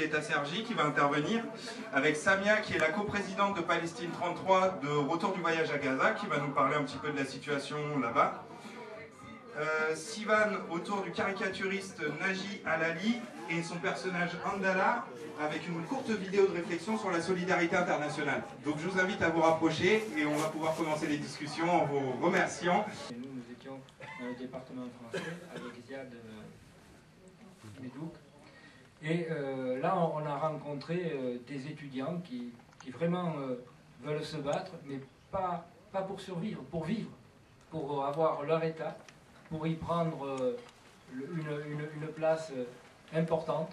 Guetta Sergi qui va intervenir, avec Samia qui est la coprésidente de Palestine 33 de Retour du voyage à Gaza, qui va nous parler un petit peu de la situation là-bas. Sivan autour du caricaturiste Naji Alali et son personnage Andala, avec une courte vidéo de réflexion sur la solidarité internationale. Donc je vous invite à vous rapprocher et on va pouvoir commencer les discussions en vous remerciant. Et nous étions dans le département français avec Ziad Medouk. Et là, on a rencontré des étudiants qui vraiment veulent se battre, mais pas pour survivre, pour vivre, pour avoir leur état, pour y prendre une place importante.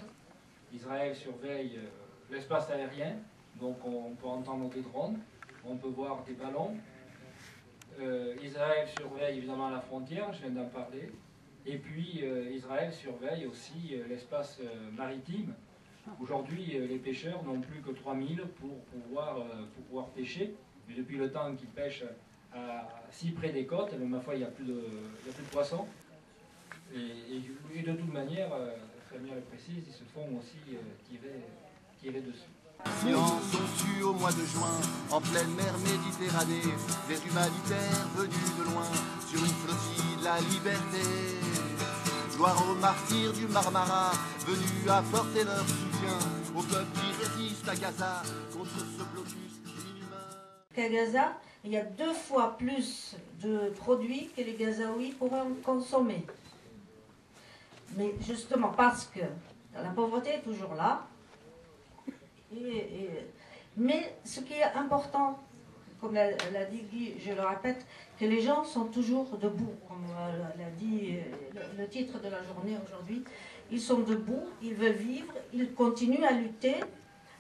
Israël surveille l'espace aérien, donc on peut entendre des drones, on peut voir des ballons. Israël surveille évidemment la frontière, je viens d'en parler. Et puis Israël surveille aussi l'espace maritime. Aujourd'hui, les pêcheurs n'ont plus que 3000 pour pouvoir pêcher. Mais depuis le temps qu'ils pêchent si près des côtes, ma foi, il n'y a plus de poissons. Et de toute manière, Samia le précise, ils se font aussi tirer dessus. Silence on tue au mois de juin, en pleine mer Méditerranée, des humanitaires venus de loin, sur une flottille de la liberté. Gloire aux martyrs du Marmara, venus apporter leur soutien au peuple qui résiste à Gaza, contre ce blocus inhumain. Qu'à Gaza, il y a 2 fois plus de produits que les Gazaouis pourraient en consommer. Mais justement parce que la pauvreté est toujours là. Mais ce qui est important, comme l'a dit Guy, je le répète, que les gens sont toujours debout, comme l'a dit le titre de la journée aujourd'hui. Ils sont debout, ils veulent vivre, ils continuent à lutter,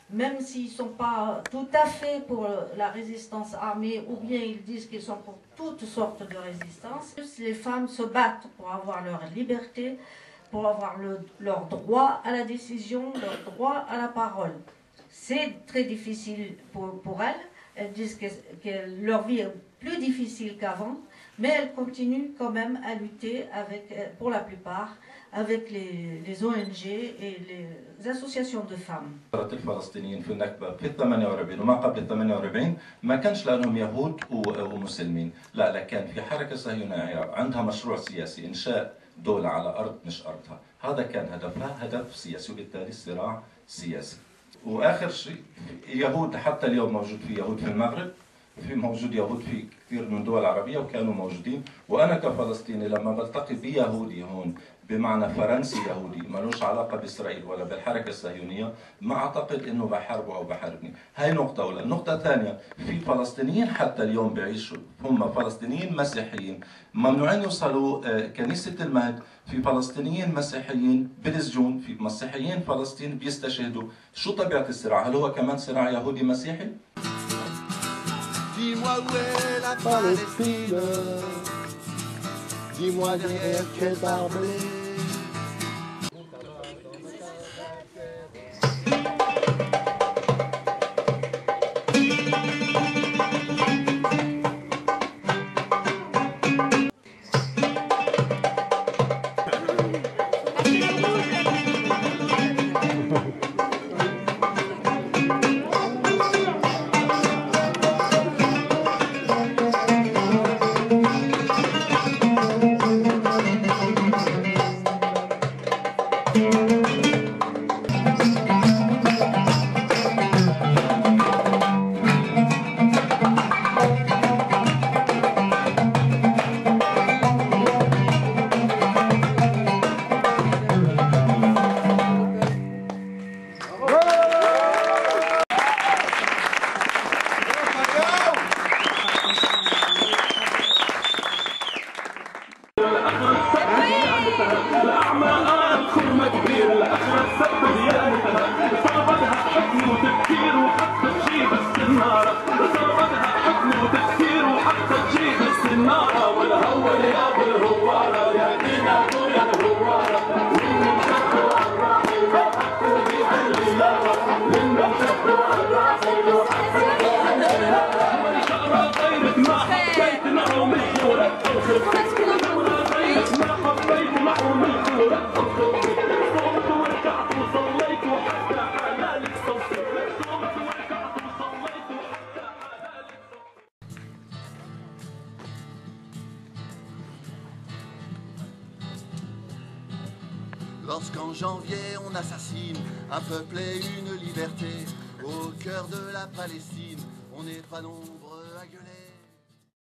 même s'ils ne sont pas tout à fait pour la résistance armée, ou bien ils disent qu'ils sont pour toutes sortes de résistances. Les femmes se battent pour avoir leur liberté, pour avoir leur droit à la décision, leur droit à la parole. C'est très difficile pour elles. Elles disent que leur vie est plus difficile qu'avant, mais elles continuent quand même à lutter, pour la plupart, avec les ONG et les associations de femmes. الفلسطينيين في النكبة في 48 وما قبل 48 ما كانش لهم يهود ومسلمين، لا كان في حركة صهيونية عندها مشروع سياسي إنشاء دولة على أرض مش أرضها، هذا كان هدفها، هدف سياسي، وبالتالي الصراع سياسي. واخر شيء يهود حتى اليوم موجود في يهود في المغرب، في موجود يهود في كثير من الدول العربيه وكانوا موجودين، وانا كفلسطيني لما بلتقي بيهودي هون بمعنى فرنسي يهودي ملوش علاقه باسرائيل ولا بالحركه الصهيونيه، ما اعتقد انه بحاربه او بحاربني. هاي نقطه اولى، النقطه الثانيه في فلسطينيين حتى اليوم بيعيشوا هم فلسطينيين مسيحيين ممنوعين يوصلوا كنيسه المهد، في فلسطينيين مسيحيين بالسجون، في مسيحيين فلسطين بيستشهدوا. شو طبيعه الصراع؟ هل هو كمان صراع يهودي مسيحي؟ Dis-moi où est la Palestine, dis-moi derrière quel barbelé. En janvier, on assassine un peuple et une liberté. Au cœur de la Palestine, on n'est pas nombreux à gueuler.